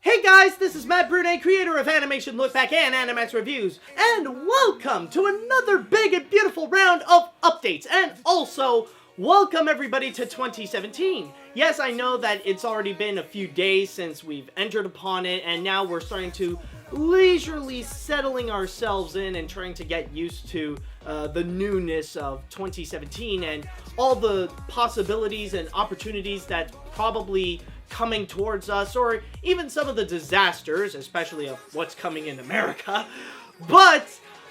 Hey guys, this is Matt Brunet, creator of Animation Lookback and AniMat's Reviews, and welcome to another big and beautiful round of updates, and also, welcome everybody to 2017. Yes, I know that it's already been a few days since we've entered upon it, and now we're starting to leisurely settling ourselves in and trying to get used to the newness of 2017 and all the possibilities and opportunities that probably coming towards us, or even some of the disasters, especially of what's coming in America. But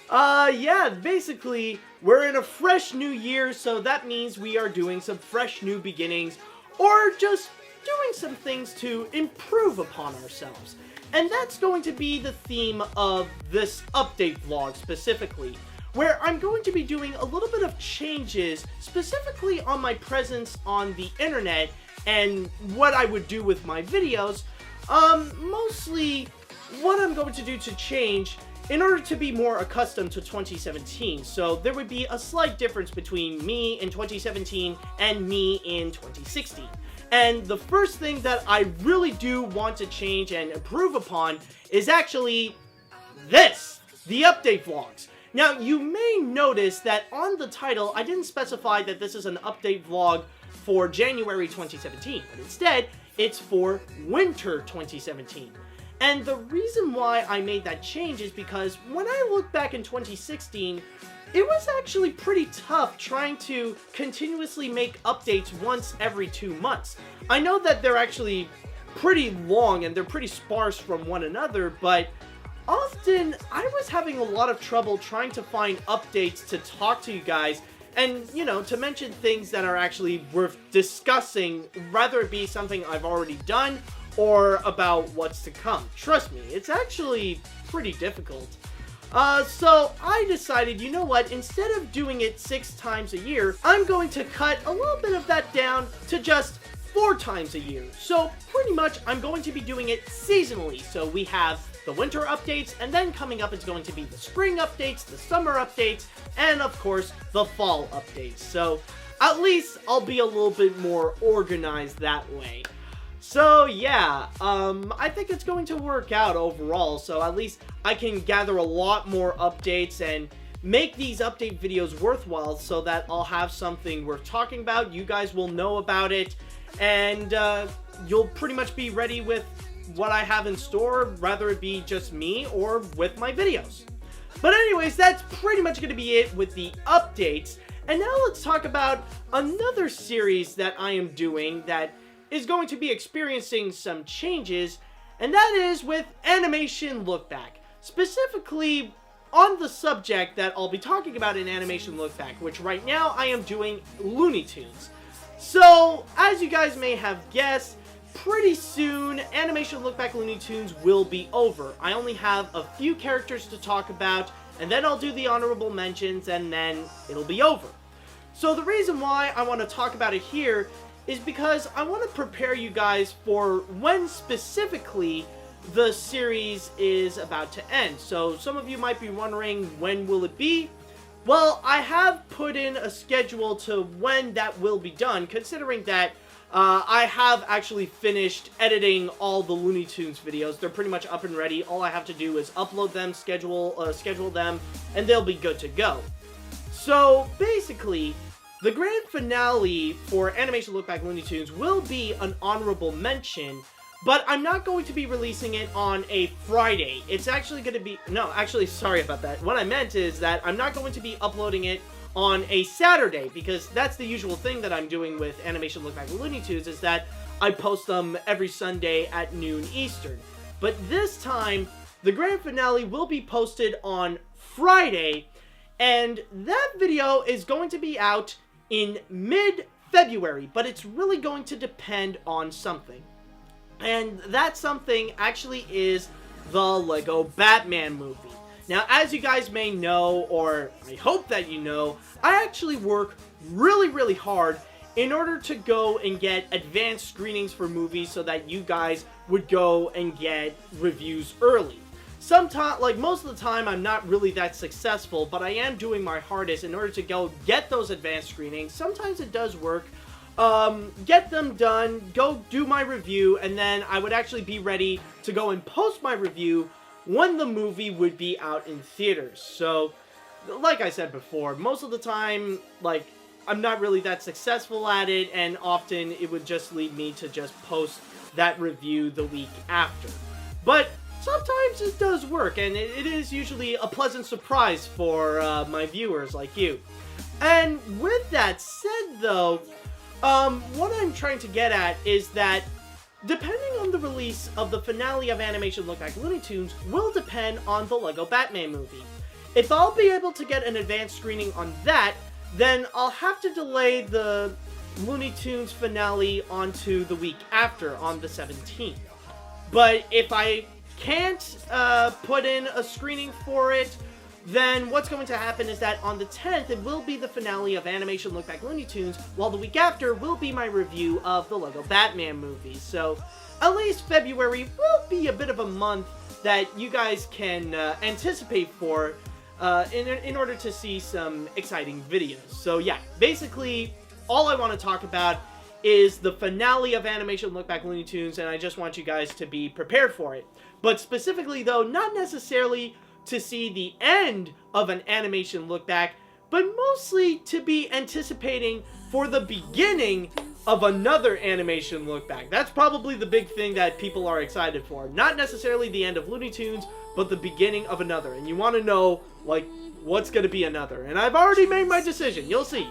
yeah, basically we're in a fresh new year, so that means we are doing some fresh new beginnings, or just doing some things to improve upon ourselves. And that's going to be the theme of this update vlog specifically, where I'm going to be doing a little bit of changes specifically on my presence on the internet and what I would do with my videos. Mostly what I'm going to do to change in order to be more accustomed to 2017. So there would be a slight difference between me in 2017 and me in 2016. And the first thing that I really do want to change and improve upon is actually this, the update vlogs. Now, you may notice that on the title, I didn't specify that this is an update vlog for January 2017, but instead, it's for winter 2017. And the reason why I made that change is because when I look back in 2016, it was actually pretty tough trying to continuously make updates once every 2 months. I know that they're actually pretty long and they're pretty sparse from one another, but often I was having a lot of trouble trying to find updates to talk to you guys and, you know, to mention things that are actually worth discussing, rather it be something I've already done or about what's to come. Trust me, it's actually pretty difficult. So I decided, you know what, instead of doing it 6 times a year, I'm going to cut a little bit of that down to just 4 times a year. So pretty much I'm going to be doing it seasonally. So we have the winter updates, and then coming up is going to be the spring updates, the summer updates, and of course the fall updates. So at least I'll be a little bit more organized that way. So yeah, I think it's going to work out overall, so at least I can gather a lot more updates and make these update videos worthwhile so that I'll have something worth talking about, you guys will know about it, and you'll pretty much be ready with what I have in store, rather it be just me or with my videos. But anyways, that's pretty much going to be it with the updates, and now let's talk about another series that I am doing that is going to be experiencing some changes, and that is with Animation Lookback. Specifically on the subject that I'll be talking about in Animation Lookback, which right now I am doing Looney Tunes. So, as you guys may have guessed, pretty soon Animation Lookback Looney Tunes will be over. I only have a few characters to talk about, and then I'll do the honorable mentions, and then it'll be over. So the reason why I want to talk about it here is because I want to prepare you guys for when specifically the series is about to end. So some of you might be wondering, when will it be? Well, I have put in a schedule to when that will be done, considering that I have actually finished editing all the Looney Tunes videos. They're pretty much up and ready. All I have to do is upload them, schedule them, and they'll be good to go. So basically, the grand finale for Animation Lookback Looney Tunes will be an honorable mention, but I'm not going to be releasing it on a Friday. It's actually going to be... No, actually, sorry about that. What I meant is that I'm not going to be uploading it on a Saturday, because that's the usual thing that I'm doing with Animation Lookback Looney Tunes, is that I post them every Sunday at noon Eastern. But this time, the grand finale will be posted on Friday, and that video is going to be out in mid-February, but it's really going to depend on something. And that something actually is the Lego Batman movie. Now, as you guys may know, or I hope that you know, I actually work really hard in order to go and get advanced screenings for movies so that you guys would go and get reviews early. Sometimes, like most of the time, I'm not really that successful, but I am doing my hardest in order to go get those advanced screenings. Sometimes it does work, get them done, go do my review, and then I would actually be ready to go and post my review when the movie would be out in theaters. So, like I said before, most of the time, like, I'm not really that successful at it, and often it would just lead me to just post that review the week after. But sometimes it does work, and it is usually a pleasant surprise for my viewers like you. And with that said, though, what I'm trying to get at is that depending on the release of the finale of Animation Lookback Looney Tunes will depend on the Lego Batman movie. If I'll be able to get an advanced screening on that, then I'll have to delay the Looney Tunes finale onto the week after, on the 17th. But if I can't put in a screening for it, then what's going to happen is that on the 10th, it will be the finale of Animation Lookback Looney Tunes, while the week after will be my review of the Lego Batman movie. So at least February will be a bit of a month that you guys can anticipate for in order to see some exciting videos. So yeah, basically all I want to talk about is the finale of Animation Lookback Looney Tunes, and I just want you guys to be prepared for it. But specifically though, not necessarily to see the end of an Animation Lookback, but mostly to be anticipating for the beginning of another Animation Lookback. That's probably the big thing that people are excited for. Not necessarily the end of Looney Tunes, but the beginning of another. And you want to know, like, what's going to be another. And I've already made my decision. You'll see.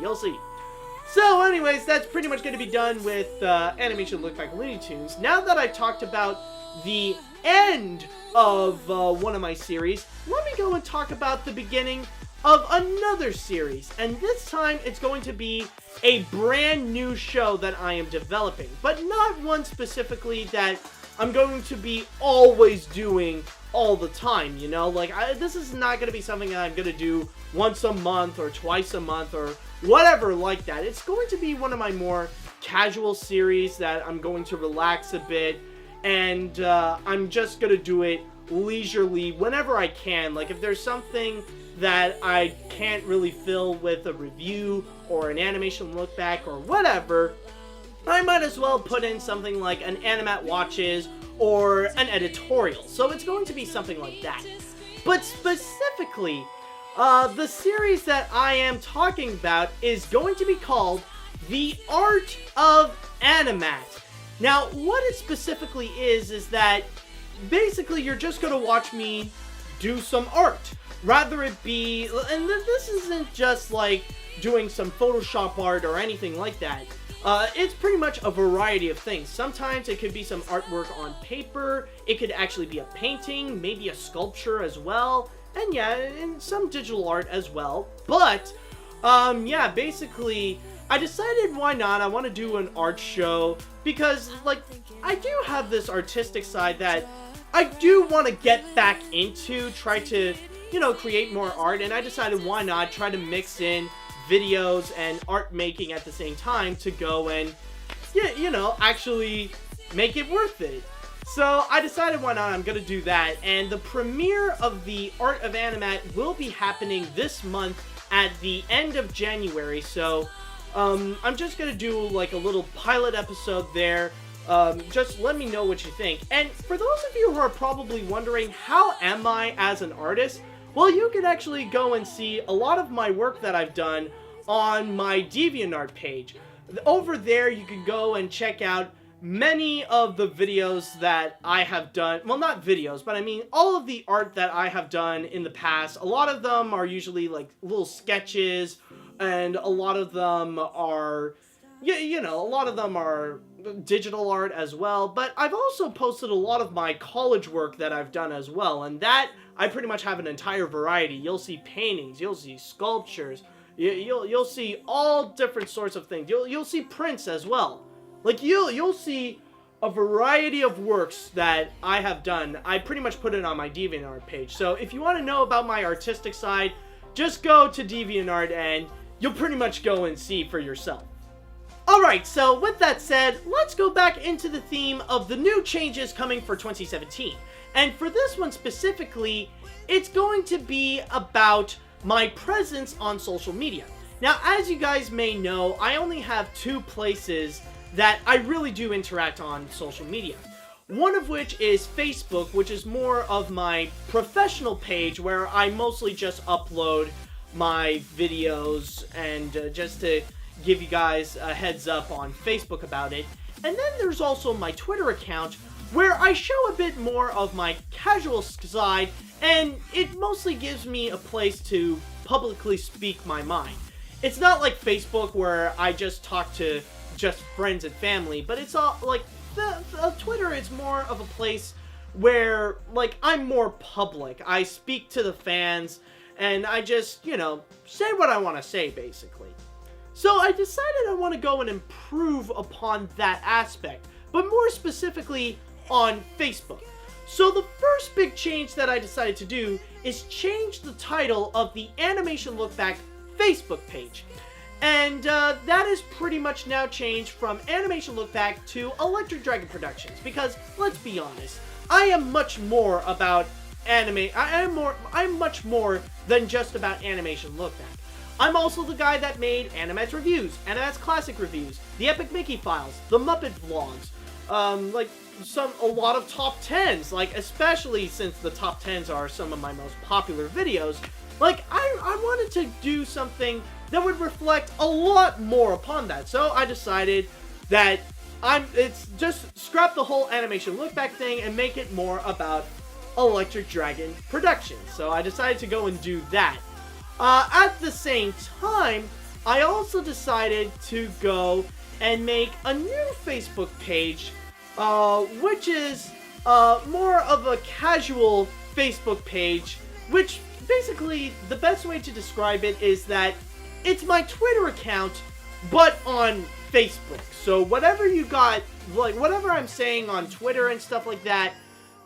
So anyways, that's pretty much going to be done with Animation Lookback Looney Tunes. Now that I've talked about the end of one of my series, let me go and talk about the beginning of another series. And this time it's going to be a brand new show that I am developing, but not one specifically that I'm going to be always doing all the time, you know? Like, this is not going to be something that I'm going to do once a month or twice a month or whatever like that. It's going to be one of my more casual series that I'm going to relax a bit, and I'm just going to do it leisurely whenever I can. Like, if there's something that I can't really fill with a review or an animation look back or whatever, I might as well put in something like an AniMat Watches or an editorial. So it's going to be something like that. But specifically, the series that I am talking about is going to be called The Art of AniMat. Now, what it specifically is that basically you're just going to watch me do some art. Rather it be, and this isn't just like doing some Photoshop art or anything like that. It's pretty much a variety of things. Sometimes it could be some artwork on paper, it could actually be a painting, maybe a sculpture as well, and yeah, and some digital art as well. But, yeah, basically, I decided why not. I want to do an art show because, like, I do have this artistic side that I do want to get back into, try to, you know, create more art, and I decided why not try to mix in videos and art making at the same time to go and, yeah, you know, actually make it worth it. So I decided why not, I'm gonna do that, and the premiere of The Art of AniMat will be happening this month at the end of January. So I'm just gonna do like a little pilot episode there. Just let me know what you think. And for those of you who are probably wondering, how am I as an artist? Well, you can actually go and see a lot of my work that I've done on my DeviantArt page. Over there, you can go and check out many of the videos that I have done. Well, not videos, but I mean all of the art that I have done in the past. A lot of them are usually like little sketches, and a lot of them are, you know, a lot of them are digital art as well. But I've also posted a lot of my college work that I've done as well, and that I pretty much have an entire variety. You'll see paintings, you'll see sculptures, you'll see all different sorts of things. You'll see prints as well. Like you'll see a variety of works that I have done. I pretty much put it on my DeviantArt page. So if you want to know about my artistic side, just go to DeviantArt and you'll pretty much go and see for yourself. Alright, so with that said, let's go back into the theme of the new changes coming for 2017. And for this one specifically, it's going to be about my presence on social media. Now, as you guys may know, I only have 2 places that I really do interact on social media. One of which is Facebook, which is more of my professional page where I mostly just upload my videos and just to give you guys a heads up on Facebook about it. And then there's also my Twitter account where I show a bit more of my casual side, and it mostly gives me a place to publicly speak my mind. It's not like Facebook where I just talk to just friends and family, but it's all like Twitter is more of a place where, like, I'm more public. I speak to the fans, and I just, you know, say what I want to say, basically. So I decided I want to go and improve upon that aspect, but more specifically on Facebook. So the first big change that I decided to do is change the title of the Animation Lookback Facebook page. And that is pretty much now changed from Animation Lookback to Electric Dragon Productions, because let's be honest, I am much more about I'm much more than just about Animation Lookback. I'm also the guy that made AniMat's reviews, AniMat's classic reviews, the Epic Mickey files, the Muppet vlogs, a lot of top 10s, like especially since the top 10s are some of my most popular videos. Like I wanted to do something that would reflect a lot more upon that. So I decided that it's just scrap the whole Animation Lookback thing and make it more about Electric Dragon Productions. So I decided to go and do that. At the same time, I also decided to go and make a new Facebook page, which is more of a casual Facebook page, which basically the best way to describe it is that it's my Twitter account, but on Facebook. So whatever you got, like whatever I'm saying on Twitter and stuff like that,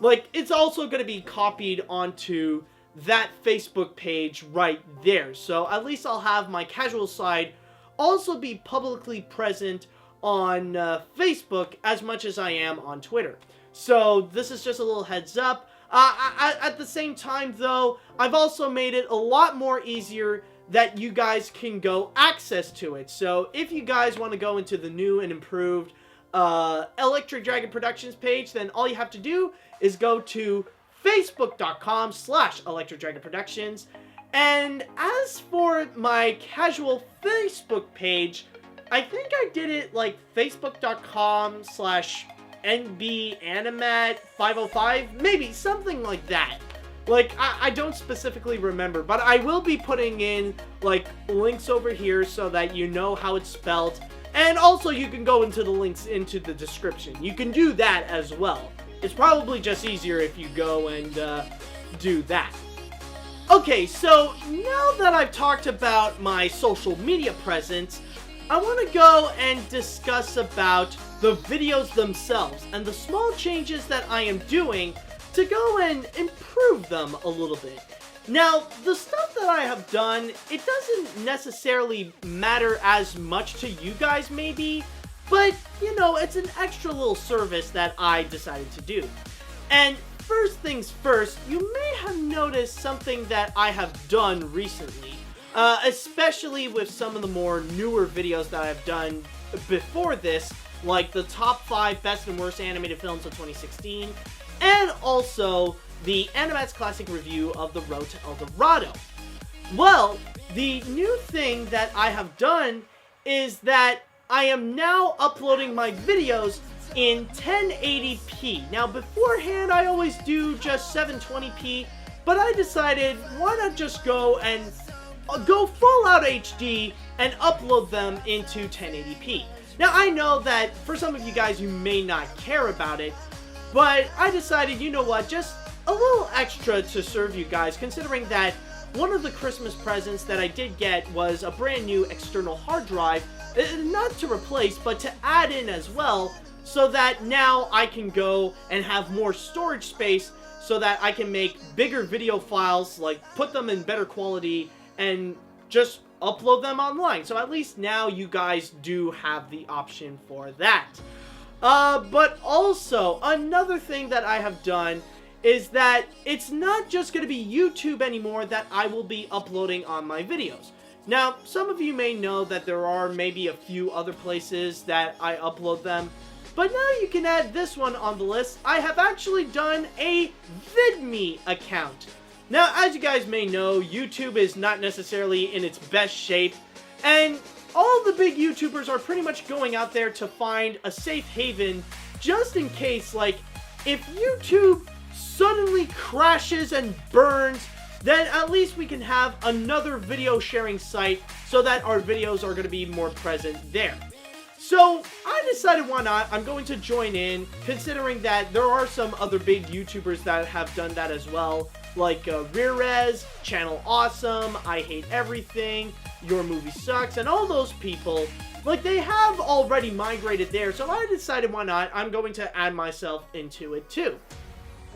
like it's also going to be copied onto that Facebook page right there. So at least I'll have my casual side also be publicly present on Facebook as much as I am on Twitter. So this is just a little heads up. At the same time though, I've also made it a lot more easier that you guys can go access to it. So if you guys want to go into the new and improved Electric Dragon Productions page, then all you have to do is go to facebook.com/Electric Dragon Productions. And as for my casual Facebook page, I think I did it like facebook.com/NBAnimat505, maybe something like that. Like, I don't specifically remember, but I will be putting in, like, links over here so that you know how it's spelled. And also, you can go into the links into the description. You can do that as well. It's probably just easier if you go and do that. Okay, so now that I've talked about my social media presence, I want to go and discuss about the videos themselves and the small changes that I am doing to go and improve them a little bit. Now, the stuff that I have done, it doesn't necessarily matter as much to you guys maybe, but, you know, it's an extra little service that I decided to do. And first things first, you may have noticed something that I have done recently, especially with some of the more newer videos that I've done before this, like the top 5 best and worst animated films of 2016, and also the AniMat's classic review of The Road to El Dorado. Well, the new thing that I have done is that I am now uploading my videos in 1080p. Now, beforehand, I always do just 720p, but I decided, why not just go and go full out HD and upload them into 1080p. Now, I know that for some of you guys, you may not care about it, but I decided, you know what, just a little extra to serve you guys, considering that one of the Christmas presents that I did get was a brand new external hard drive, not to replace, but to add in as well, so that now I can go and have more storage space so that I can make bigger video files, like put them in better quality and just upload them online. So at least now you guys do have the option for that. But also, another thing that I have done is that it's not just going to be YouTube anymore that I will be uploading on my videos. Now, some of you may know that there are maybe a few other places that I upload them, but now you can add this one on the list. I have actually done a VidMe account. Now, as you guys may know, YouTube is not necessarily in its best shape, and all the big YouTubers are pretty much going out there to find a safe haven just in case, like, if YouTube suddenly crashes and burns, then at least we can have another video sharing site so that our videos are going to be more present there. So I decided, why not? I'm going to join in, considering that there are some other big YouTubers that have done that as well, like Rearez, Channel Awesome, I Hate Everything, Your Movie Sucks, and all those people. Like, they have already migrated there, so I decided, why not? I'm going to add myself into it too.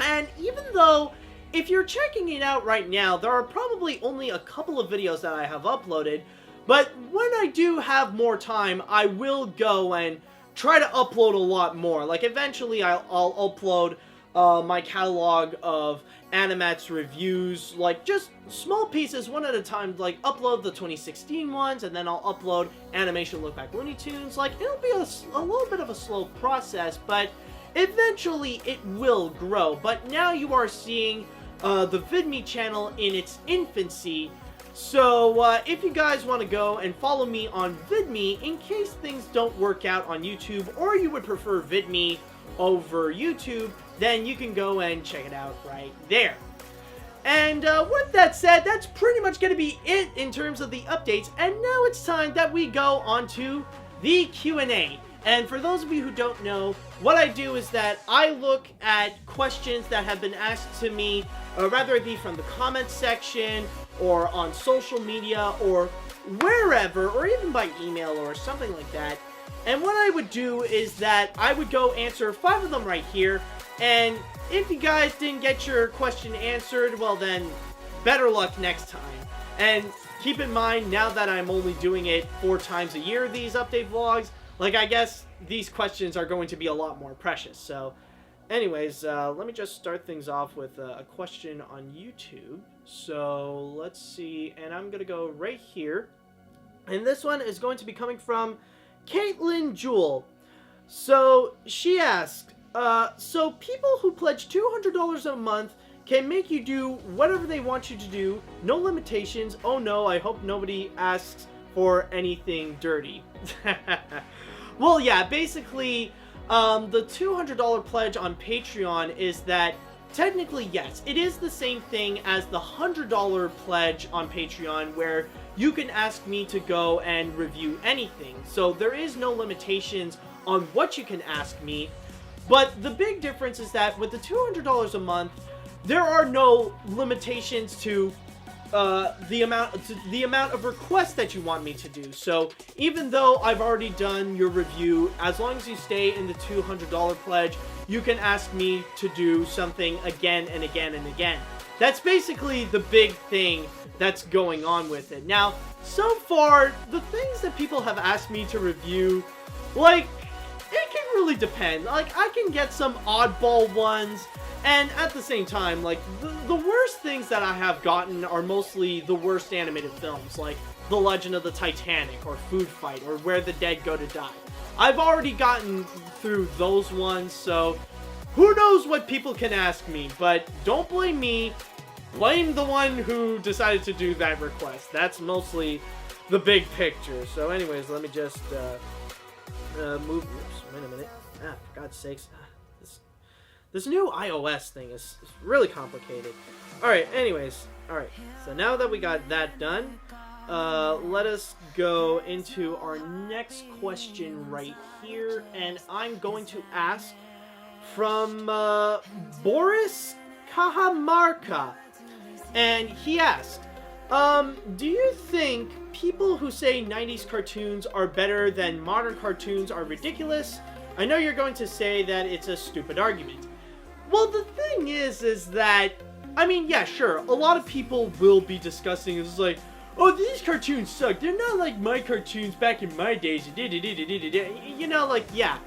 And even though, if you're checking it out right now, there are probably only a couple of videos that I have uploaded, but when I do have more time, I will go and try to upload a lot more. Like, eventually I'll upload my catalog of AniMat's reviews, like just small pieces, one at a time, like upload the 2016 ones, and then I'll upload Animation Lookback Looney Tunes. Like, it'll be a little bit of a slow process, but eventually it will grow. But now you are seeing the VidMe channel in its infancy. So if you guys want to go and follow me on VidMe, in case things don't work out on YouTube, or you would prefer VidMe over YouTube, then you can go and check it out right there. And with that said, that's pretty much going to be it in terms of the updates. And now it's time that we go on to the Q&A. And for those of you who don't know, what I do is that I look at questions that have been asked to me, whether it be from the comments section, or on social media, or wherever, or even by email or something like that. And what I would do is that I would go answer 5 of them right here. And if you guys didn't get your question answered, well then, better luck next time. And keep in mind, now that I'm only doing it 4 times a year, these update vlogs, like, I guess these questions are going to be a lot more precious. So, anyways, let me just start things off with a question on YouTube. So, let's see, and I'm going to go right here. And this one is going to be coming from Caitlin Jewell. So, she asked, so people who pledge $200 a month can make you do whatever they want you to do, no limitations. Oh no, I hope nobody asks for anything dirty. Well, yeah, basically, the $200 pledge on Patreon is that, technically, yes, it is the same thing as the $100 pledge on Patreon, where you can ask me to go and review anything. So there is no limitations on what you can ask me. But the big difference is that with the $200 a month, there are no limitations to the amount of requests that you want me to do. So even though I've already done your review, as long as you stay in the $200 pledge, you can ask me to do something again and again and again. That's basically the big thing that's going on with it. Now, so far, the things that people have asked me to review, like, it can really depend. Like, I can get some oddball ones, and at the same time, like, the worst things that I have gotten are mostly the worst animated films, like The Legend of the Titanic, or Food Fight, or Where the Dead Go to Die. I've already gotten through those ones, so who knows what people can ask me, but don't blame me, blame the one who decided to do that request. That's mostly the big picture. So anyways, let me just move, oops, wait a minute, for God's sakes. This new iOS thing is really complicated. Alright, anyways. Alright, so now that we got that done, let us go into our next question right here. And I'm going to ask from Boris Kahamarka. And he asked, do you think people who say 90s cartoons are better than modern cartoons are ridiculous? I know you're going to say that it's a stupid argument. Well, the thing is that, I mean, yeah, sure, a lot of people will be discussing, it's like, oh, these cartoons suck, they're not like my cartoons back in my days, you know, like, yeah.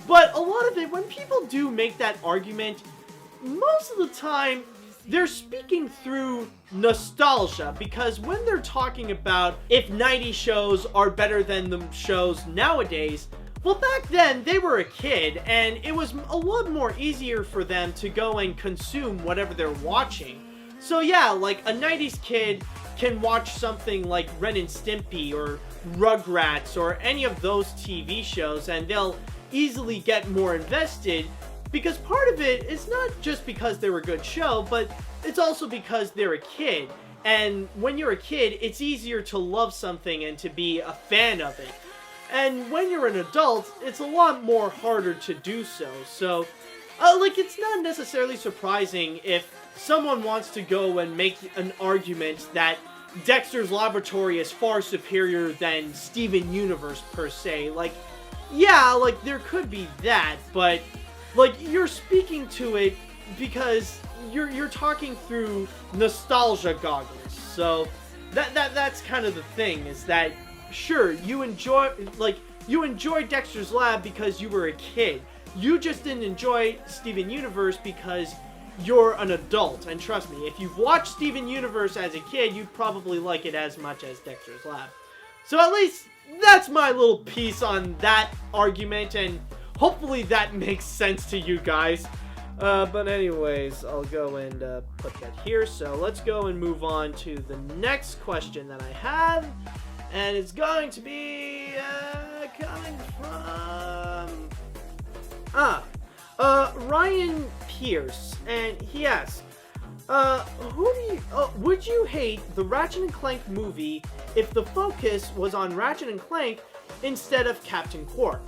But a lot of it, when people do make that argument, most of the time, they're speaking through nostalgia, because when they're talking about if 90s shows are better than the shows nowadays, well, back then they were a kid and it was a lot more easier for them to go and consume whatever they're watching. So yeah, like a 90s kid can watch something like Ren and Stimpy or Rugrats or any of those TV shows, and they'll easily get more invested, because part of it is not just because they're a good show, but it's also because they're a kid. And when you're a kid, it's easier to love something and to be a fan of it. And when you're an adult, it's a lot more harder to do so. So, it's not necessarily surprising if someone wants to go and make an argument that Dexter's Laboratory is far superior than Steven Universe per se. There could be that, but you're speaking to it because you're talking through nostalgia goggles. So that's kind of the thing, is that sure, you enjoy Dexter's Lab because you were a kid. You just didn't enjoy Steven Universe because you're an adult. And trust me, if you've watched Steven Universe as a kid, you'd probably like it as much as Dexter's Lab. So at least that's my little piece on that argument, and hopefully that makes sense to you guys. But anyways, I'll go and put that here. So let's go and move on to the next question that I have. And it's going to be coming from Ryan Pierce, and he asks, would you hate the Ratchet and Clank movie if the focus was on Ratchet and Clank instead of Captain Quark?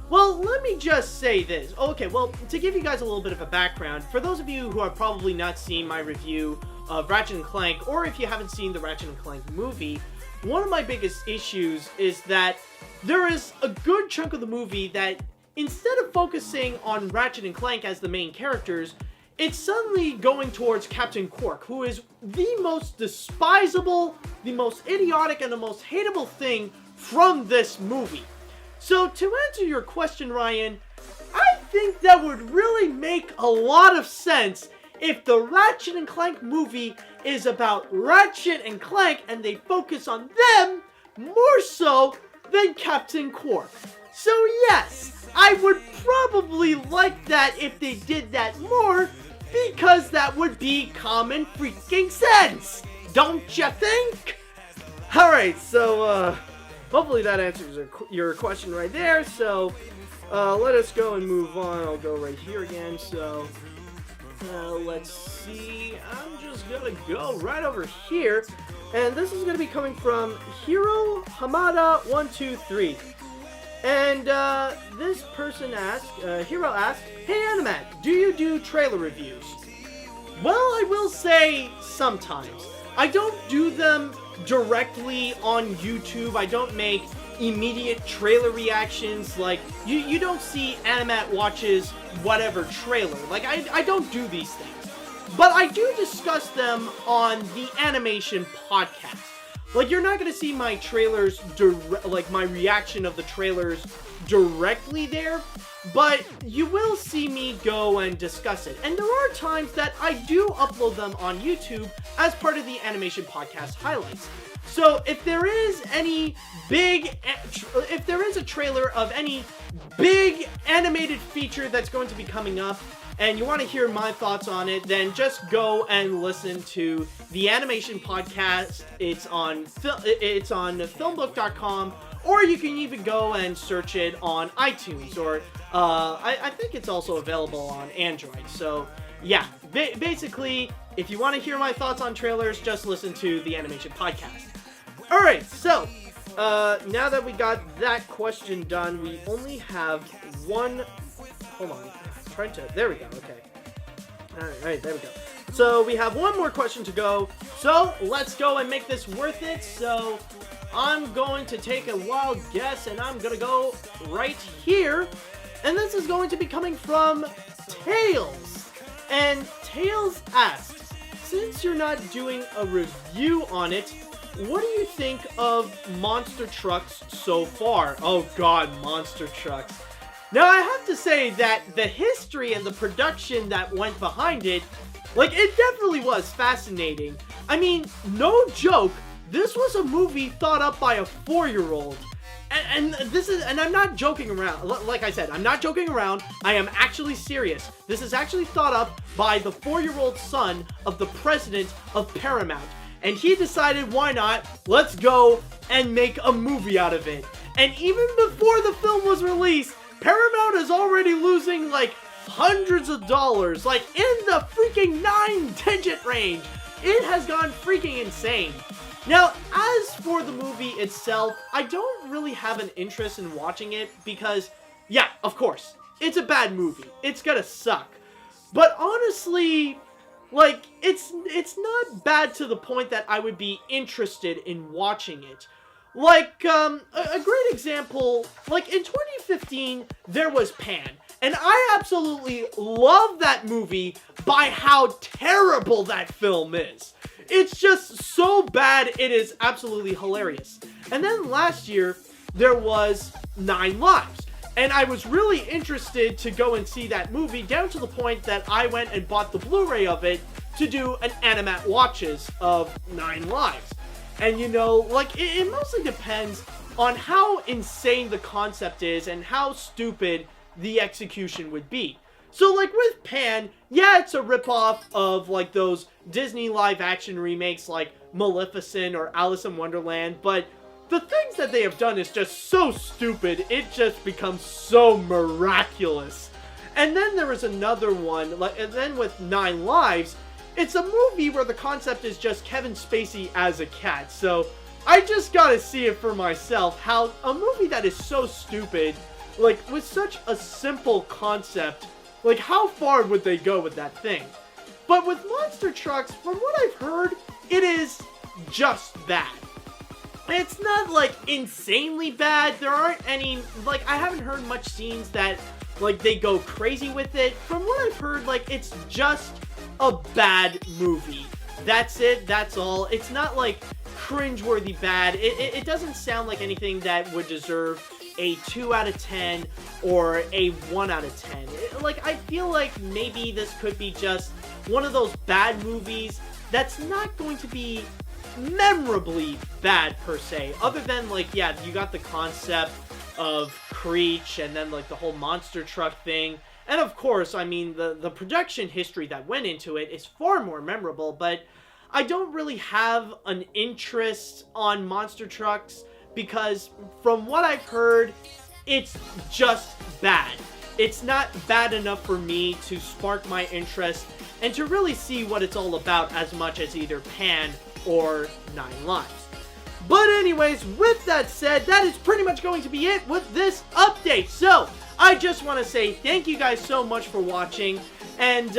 Well, let me just say this. Okay, well, to give you guys a little bit of a background, for those of you who have probably not seen my review of Ratchet and Clank, or if you haven't seen the Ratchet and Clank movie, one of my biggest issues is that there is a good chunk of the movie that, instead of focusing on Ratchet and Clank as the main characters, it's suddenly going towards Captain Quark, who is the most despisable, the most idiotic, and the most hateable thing from this movie. So to answer your question, Ryan, I think that would really make a lot of sense if the Ratchet and Clank movie is about Ratchet and Clank and they focus on them more so than Captain Quark. So yes, I would probably like that if they did that more, because that would be common freaking sense. Don't you think? Alright, so hopefully that answers your question right there. So let us go and move on. I'll go right here again. So let's see. I'm just gonna go right over here, and this is gonna be coming from Hiro Hamada 123. And this person asked, Hiro asked, "Hey AniMat, do you do trailer reviews?" Well, I will say sometimes. I don't do them directly on YouTube. I don't make immediate trailer reactions. Like, you don't see AniMat watches whatever trailer. Like, I don't do these things. But I do discuss them on the Animation Podcast. Like, you're not going to see my trailers, my reaction of the trailers directly there, but you will see me go and discuss it. And there are times that I do upload them on YouTube as part of the Animation Podcast highlights. So if there is a trailer of any big animated feature that's going to be coming up, and you want to hear my thoughts on it, then just go and listen to the Animation Podcast. It's on filmbook.com, or you can even go and search it on iTunes, or I think it's also available on Android. So yeah, basically, if you want to hear my thoughts on trailers, just listen to the Animation Podcast. Alright, so now that we got that question done, we only have one. Hold on. There we go, okay. Alright, there we go. So we have one more question to go. So let's go and make this worth it. So I'm going to take a wild guess, and I'm going to go right here. And this is going to be coming from Tails. And Tails asked, since you're not doing a review on it, what do you think of Monster Trucks so far? Oh god, Monster Trucks. Now, I have to say that the history and the production that went behind it Like, it definitely was fascinating. I mean, no joke, this was a movie thought up by a 4-year-old. And I'm not joking around. Like I said, I'm not joking around. I am actually serious. This is actually thought up by the 4-year-old son of the president of Paramount. And he decided, why not? Let's go and make a movie out of it. And even before the film was released, Paramount is already losing like hundreds of dollars, like in the freaking 9-digit range. It has gone freaking insane. Now, as for the movie itself, I don't really have an interest in watching it because, yeah, of course, it's a bad movie. It's gonna suck. But honestly, like, it's not bad to the point that I would be interested in watching it. Like, a great example, like in 2015, there was Pan. And I absolutely love that movie by how terrible that film is. It's just so bad, it is absolutely hilarious. And then last year, there was 9 Lives. And I was really interested to go and see that movie, down to the point that I went and bought the Blu-ray of it to do an AniMat watches of 9 Lives. And you know, like, it mostly depends on how insane the concept is and how stupid the execution would be. So, like, with Pan, yeah, it's a ripoff of, like, those Disney live-action remakes like Maleficent or Alice in Wonderland, but the things that they have done is just so stupid, it just becomes so miraculous. And then there is another one, like, and then with 9 Lives, it's a movie where the concept is just Kevin Spacey as a cat, so I just gotta see it for myself, how a movie that is so stupid, like, with such a simple concept, like, how far would they go with that thing? But with Monster Trucks, from what I've heard, it is just bad. It's not, like, insanely bad. There aren't any, like, I haven't heard much scenes that, like, they go crazy with it. From what I've heard, like, it's just a bad movie. That's it. That's all. It's not, like, cringeworthy bad. It doesn't sound like anything that would deserve a 2 out of 10 or a 1 out of 10. Like, I feel like maybe this could be just one of those bad movies that's not going to be memorably bad per se, other than, like, yeah, you got the concept of Creech and then, like, the whole monster truck thing, and of course, I mean, the production history that went into it is far more memorable, but I don't really have an interest on monster trucks because from what I've heard, it's just bad. It's not bad enough for me to spark my interest and to really see what it's all about as much as either Pan or 9 Lives. But anyways, with that said, that is pretty much going to be it with this update. So, I just want to say thank you guys so much for watching. And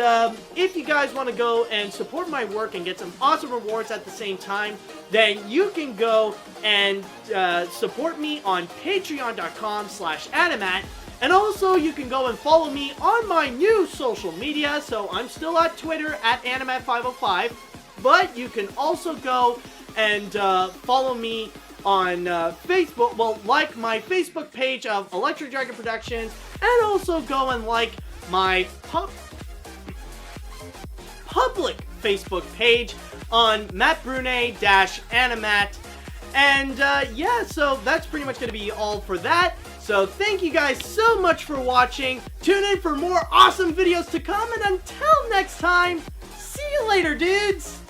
if you guys want to go and support my work and get some awesome rewards at the same time, then you can go and support me on patreon.com/animat. And also, you can go and follow me on my new social media. So, I'm still at Twitter at AniMat505. But you can also go and follow me on Facebook. Well, like my Facebook page of Electric Dragon Productions. And also go and like my public Facebook page on Matt Brunet-Animat. And yeah, so that's pretty much going to be all for that. So thank you guys so much for watching. Tune in for more awesome videos to come. And until next time, see you later, dudes!